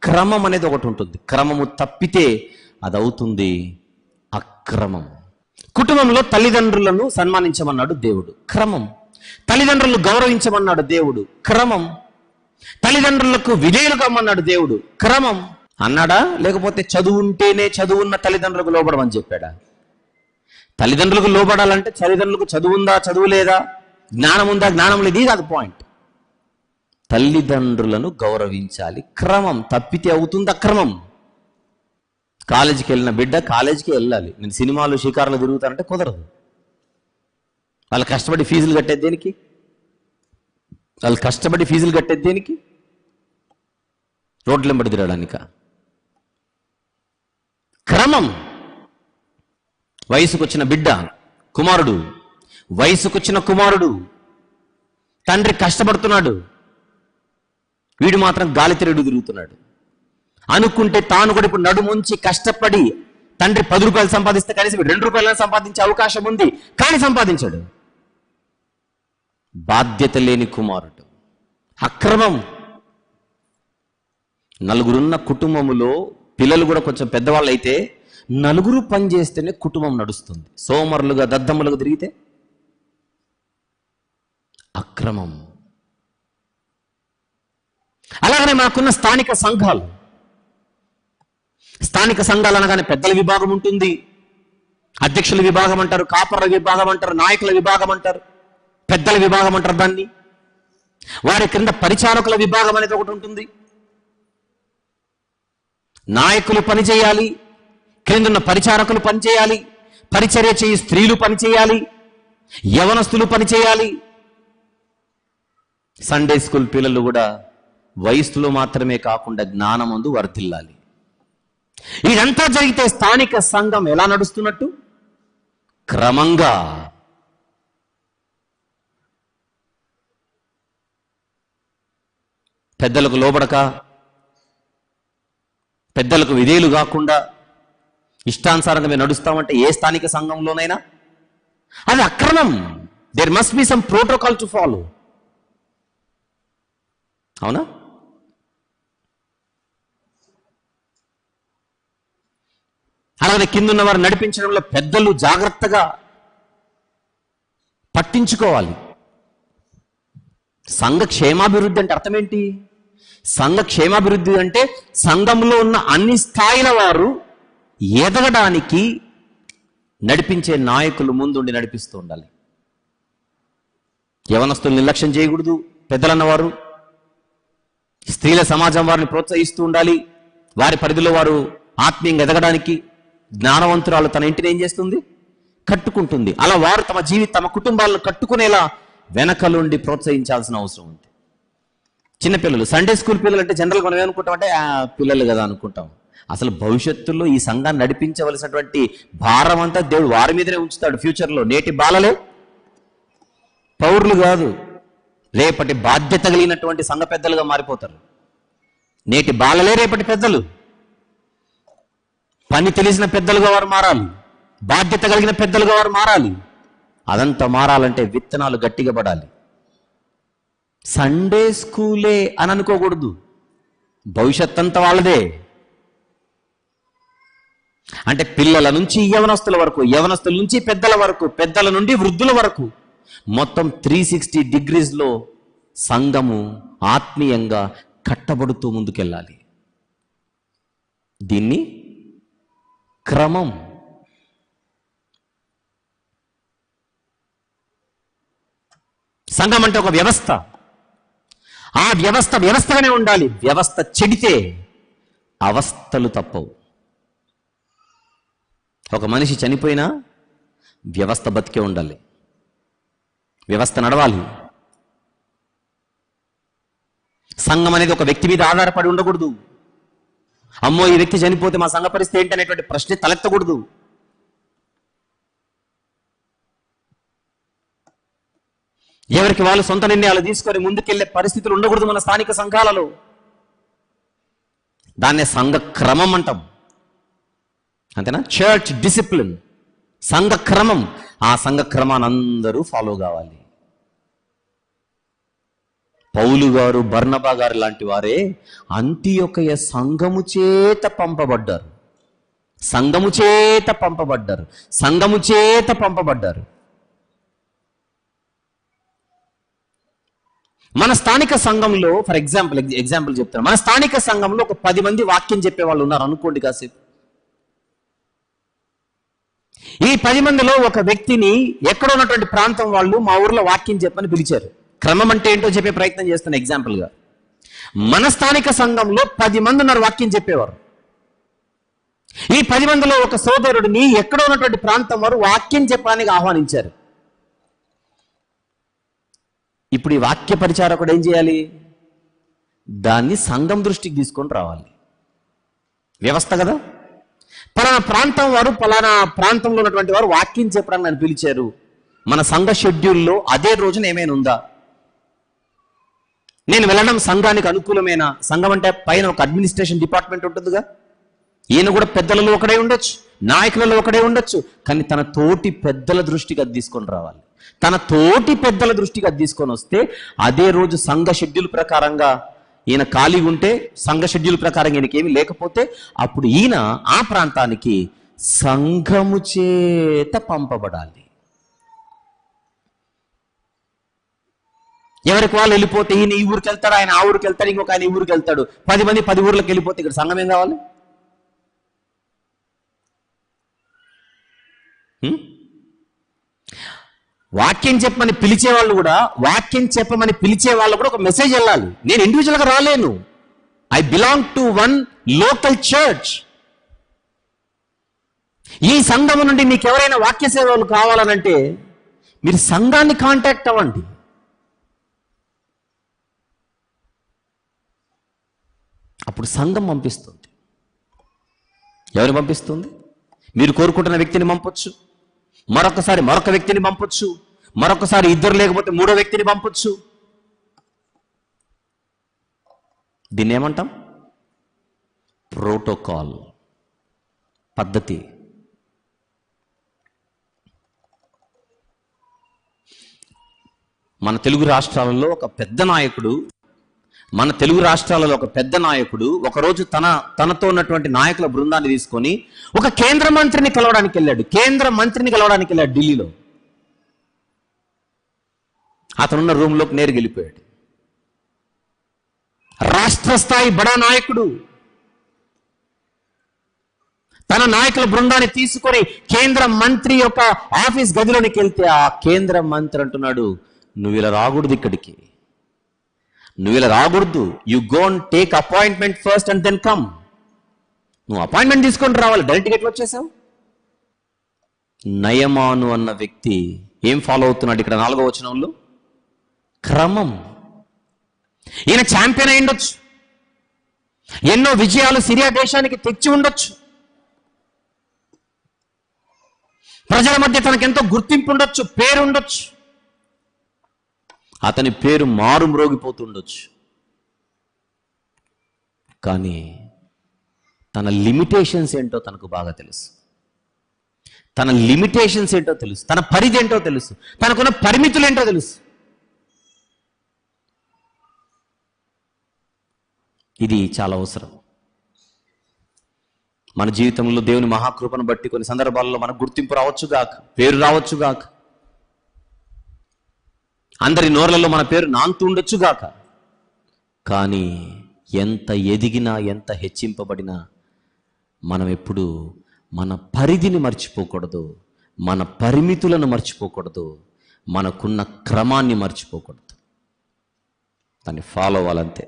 క్రమం అనేది ఒకటి ఉంటుంది. క్రమము తప్పితే అది అవుతుంది అక్రమం. కుటుంబంలో తల్లిదండ్రులను సన్మానించమన్నాడు దేవుడు, క్రమం. తల్లిదండ్రులను గౌరవించమన్నాడు దేవుడు, క్రమం. తల్లిదండ్రులకు విధేయులు కమ్మన్నాడు దేవుడు, క్రమం. అన్నాడా? లేకపోతే చదువుంటేనే చదువున్న తల్లిదండ్రులకు లోబడమని చెప్పాడా? తల్లిదండ్రులకు లోబడాలంటే తల్లిదండ్రులకు చదువుందా, చదువు లేదా, జ్ఞానం ఉందా, జ్ఞానం లేదు, ఇది కాదు పాయింట్. తల్లిదండ్రులను గౌరవించాలి, క్రమం. తప్పితే అవుతుంది అక్రమం. కాలేజీకి వెళ్ళిన బిడ్డ కాలేజీకి వెళ్ళాలి. నేను సినిమాలు షికారులు తిరుగుతానంటే కుదరదు. వాళ్ళు కష్టపడి ఫీజులు కట్టేది దేనికి? రోడ్లు వెంబడి తిరగడానిక? క్రమం. వయసుకొచ్చిన బిడ్డ, వయసుకొచ్చిన కుమారుడు, తండ్రి కష్టపడుతున్నాడు, వీడు మాత్రం గాలి తిరుగుతున్నాడు. అనుకుంటే తాను కూడా ఇప్పుడు నడుముంచి కష్టపడి తండ్రి 10 రూపాయలు సంపాదిస్తే కనీసం 2 రూపాయలను సంపాదించే అవకాశం ఉంది, కానీ సంపాదించాడు. బాధ్యత లేని కుమారుడు, అక్రమం. నలుగురున్న కుటుంబములో పిల్లలు కూడా కొంచెం పెద్దవాళ్ళు అయితే నలుగురు పని చేస్తేనే కుటుంబం నడుస్తుంది. సోమరులుగా దద్దమ్మలుగా తిరిగితే అక్రమం. అలాగనే మాకున్న స్థానిక సంఘాలు అనగానే పెద్దల విభాగం ఉంటుంది, అధ్యక్షుల విభాగం అంటారు, కాపర్ల విభాగం అంటారు, నాయకుల విభాగం అంటారు, పెద్దల విభాగం అంటారు దాన్ని. వారి క్రింద పరిచారకుల విభాగం అనేది ఒకటి ఉంటుంది. నాయకులు పనిచేయాలి, క్రిందున్న పరిచారకులు పనిచేయాలి, పరిచర్య చేయి స్త్రీలు పనిచేయాలి, యవనస్తులు పనిచేయాలి. సండే స్కూల్ పిల్లలు కూడా వయస్సులో మాత్రమే కాకుండా జ్ఞానమందు వర్ధిల్లాలి. ఇదంతా జరిగితే స్థానిక సంఘం ఎలా నడుస్తున్నట్టు? క్రమంగా. పెద్దలకు లోబడక, పెద్దలకు విధేయులు కాకుండా ఇష్టానుసారంగా మేము నడుస్తామంటే ఏ స్థానిక సంఘంలోనైనా అది అక్రమం. There must be some protocol to follow. అవునా? అలాగే కిందున్న వారు నడిపించడంలో పెద్దలు జాగ్రత్తగా పట్టించుకోవాలి. సంఘ క్షేమాభివృద్ధి అంటే అర్థం ఏంటి? సంఘ క్షేమాభివృద్ధి అంటే సంఘంలో ఉన్న అన్ని స్థాయిల వారు ఎదగడానికి నడిపించే నాయకులు ముందుండి నడిపిస్తూ ఉండాలి. యవనస్తులు నిర్లక్ష్యం చేయకూడదు. పెద్దలన్నవారు, స్త్రీల సమాజం వారిని ప్రోత్సహిస్తూ ఉండాలి. వారి పరిధిలో వారు ఆత్మీయంగా ఎదగడానికి జ్ఞానవంతురాలు తన ఇంటిని ఏం చేస్తుంది? కట్టుకుంటుంది. అలా వారు తమ కుటుంబాలను కట్టుకునేలా వెనకలుండి ప్రోత్సహించాల్సిన అవసరం ఉంది. చిన్నపిల్లలు, సండే స్కూల్ పిల్లలు అంటే జనరల్గా మనం ఏమనుకుంటామంటే పిల్లలు కదా అనుకుంటాం. అసలు భవిష్యత్తులో ఈ సంఘాన్ని నడిపించవలసినటువంటి భారం అంతా దేవుడు వారి మీదనే ఉంచుతాడు ఫ్యూచర్లో. నేటి బాలలే పౌరులు కాదు, రేపటి బాధ్యత కలిగినటువంటి సంఘ పెద్దలుగా మారిపోతారు. నేటి బాలలే రేపటి పెద్దలు. పని తెలిసిన పెద్దలుగా వారు మారాలి, బాధ్యత కలిగిన పెద్దలుగా వారు మారాలి. అదంతా మారాలంటే విత్తనాలు గట్టిగా పడాలి. సండే స్కూలే అని అనుకోకూడదు, భవిష్యత్ అంతా వాళ్ళదే. అంటే పిల్లల నుంచి యవనస్తుల వరకు, యవనస్తుల నుంచి పెద్దల వరకు, పెద్దల నుండి వృద్ధుల వరకు మొత్తం 360 డిగ్రీస్లో సంఘము ఆత్మీయంగా కట్టబడుతూ ముందుకెళ్ళాలి. దీన్ని క్రమం. సంఘం అంటే ఒక వ్యవస్థ. ఆ వ్యవస్థగానే ఉండాలి. వ్యవస్థ చెడితే అవస్థలు తప్పవు. ఒక మనిషి చనిపోయినా వ్యవస్థ బతికే ఉండాలి, వ్యవస్థ నడవాలి. సంఘం అనేది ఒక వ్యక్తి మీద ఆధారపడి ఉండకూడదు. అమ్మో ఈ వ్యక్తి చనిపోతే మా సంఘ పరిస్థితి ఏంటి అనేటువంటి ప్రశ్న తలెత్తకూడదు. ఎవరికి వాళ్ళు సొంత నిర్ణయాలు తీసుకొని ముందుకెళ్లే పరిస్థితులు ఉండకూడదు మన స్థానిక సంఘాలలో. దాన్నే సంఘ క్రమం అంటాం, అంతేనా? చర్చ్ డిసిప్లిన్, సంఘ క్రమం. ఆ సంఘ క్రమాన్ని అందరూ ఫాలో కావాలి. పౌలు గారు, బర్నబా గారు లాంటి వారే అంతియొకయ సంఘము చేత పంపబడ్డారు. సంఘము చేత పంపబడ్డారు. సంఘము చేత పంపబడ్డారు. మన స్థానిక సంఘంలో ఫర్ ఎగ్జాంపుల్ చెప్తాను. మన స్థానిక సంఘంలో ఒక 10 మంది వాక్యం చెప్పే వాళ్ళు ఉన్నారు అనుకోండి కాసేపు. ఈ 10 మందిలో ఒక వ్యక్తిని ఎక్కడ ఉన్నటువంటి ప్రాంతం వాళ్ళు మా ఊర్లో వాక్యం చెప్పని పిలిచారు. క్రమం అంటే ఏంటో చెప్పే ప్రయత్నం చేస్తాను. ఎగ్జాంపుల్గా మన స్థానిక సంఘంలో 10 మంది ఉన్నారు వాక్యం చెప్పేవారు. ఈ 10 మందిలో ఒక సోదరుడిని ఎక్కడ ఉన్నటువంటి ప్రాంతం వారు వాక్యం చెప్పడానికి ఆహ్వానించారు. ఇప్పుడు ఈ వాక్య పరిచారకుడు ఏం చేయాలి? దాన్ని సంఘం దృష్టికి తీసుకొని రావాలి. వ్యవస్థ కదా. పలానా ప్రాంతం వారు, పలానా ప్రాంతంలో ఉన్నటువంటి వారు వాక్యం చెప్పడానికి నన్ను పిలిచారు. మన సంఘ షెడ్యూల్లో అదే రోజున ఏమైనా ఉందా? నేను వెళ్ళడం సంఘానికి అనుకూలమేనా? సంఘం అంటే పైన ఒక అడ్మినిస్ట్రేషన్ డిపార్ట్మెంట్ ఉంటుందిగా. ఈయన కూడా పెద్దలలో ఒకడే ఉండొచ్చు, నాయకులలో ఒకడే ఉండొచ్చు. కానీ తన తోటి పెద్దల దృష్టికి అది తీసుకొని రావాలి. తన తోటి పెద్దల దృష్టికి అది తీసుకొని వస్తే అదే రోజు సంఘ షెడ్యూల్ ప్రకారంగా ఈయన ఖాళీగా ఉంటే, సంఘ షెడ్యూల్ ప్రకారంగా ఈయనకి ఏమీ లేకపోతే, అప్పుడు ఈయన ఆ ప్రాంతానికి సంఘము చేత పంపబడాలి. ఎవరికి వాళ్ళు వెళ్ళిపోతే ఈయన ఈ ఊరికి వెళ్తాడు, ఆయన ఆ ఊరికి వెళ్తాడు, ఇంకొక ఆయన ఈ ఊరికి వెళ్తాడు. 10 మంది 10 ఊర్లకు వెళ్ళిపోతే ఇక్కడ సంఘం ఏం కావాలి? వాక్యం చెప్పమని పిలిచేవాళ్ళు కూడా, వాక్యం చెప్పమని పిలిచే వాళ్ళు కూడా ఒక మెసేజ్ వెళ్ళాలి. నేను ఇండివిజువల్గా రాలేను. I belong to one local church. ఈ సంఘం నుండి మీకు ఎవరైనా వాక్య సేవలు కావాలనంటే మీరు సంఘాన్ని కాంటాక్ట్ అవ్వండి. అప్పుడు సంఘం పంపిస్తుంది. ఎవరు పంపిస్తుంది? మీరు కోరుకుంటున్న వ్యక్తిని పంపొచ్చు, మరొకసారి మరొక వ్యక్తిని పంపొచ్చు, మరొకసారి ఇద్దరు లేకపోతే 3వ వ్యక్తిని పంపొచ్చు. దీన్ని ఏమంటాం? ప్రోటోకాల్, పద్ధతి. మన తెలుగు రాష్ట్రాలలో ఒక పెద్ద నాయకుడు ఒకరోజు తనతో ఉన్నటువంటి నాయకుల బృందాన్ని తీసుకొని ఒక కేంద్ర మంత్రిని కలవడానికి వెళ్ళాడు ఢిల్లీలో. అతనున్న రూమ్లోకి నేరుగా వెళ్ళిపోయాడు. రాష్ట్ర స్థాయి బడా నాయకుడు తన నాయకుల బృందాన్ని తీసుకొని కేంద్ర మంత్రి యొక్క ఆఫీస్ గదిలోనికి వెళ్తే ఆ కేంద్ర మంత్రి అంటున్నాడు, నువ్వు ఇలా రాకూడదు, ఇక్కడికి నువ్వు ఇలా రాకూడదు. You go and take appointment first and then come. నువ్వు అపాయింట్మెంట్ తీసుకొని రావాలి, డైరెక్ట్గా ఎట్లా వచ్చేసావు? నయమాను అన్న వ్యక్తి ఏం ఫాలో అవుతున్నాడు ఇక్కడ 4వ వచనంలో? క్రమం. ఈయన ఛాంపియన్ అయి ఉండొచ్చు, ఎన్నో విజయాలు సిరియా దేశానికి తెచ్చి ఉండొచ్చు, ప్రజల మధ్య తనకెంతో గుర్తింపు ఉండొచ్చు, పేరు ఉండొచ్చు, అతని పేరు మారు మ్రోగిపోతుండొచ్చు. కానీ తన లిమిటేషన్స్ ఏంటో తనకు బాగా తెలుసు. తన పరిధి ఏంటో తెలుసు, తనకున్న పరిమితులు ఏంటో తెలుసు. ఇది చాలా అవసరం. మన జీవితంలో దేవుని మహాకృపను బట్టి కొన్ని సందర్భాల్లో మనకు గుర్తింపు రావచ్చుగాక, పేరు రావచ్చుగాక, అందరి నోర్లలో మన పేరు నాంతూ ఉండొచ్చుగాక. కానీ ఎంత ఎదిగినా, ఎంత హెచ్చింపబడినా మనం ఎప్పుడు మన పరిధిని మర్చిపోకూడదు, మన పరిమితులను మర్చిపోకూడదు, మనకున్న క్రమాన్ని మర్చిపోకూడదు. దాన్ని ఫాలో అవ్వాలంతే.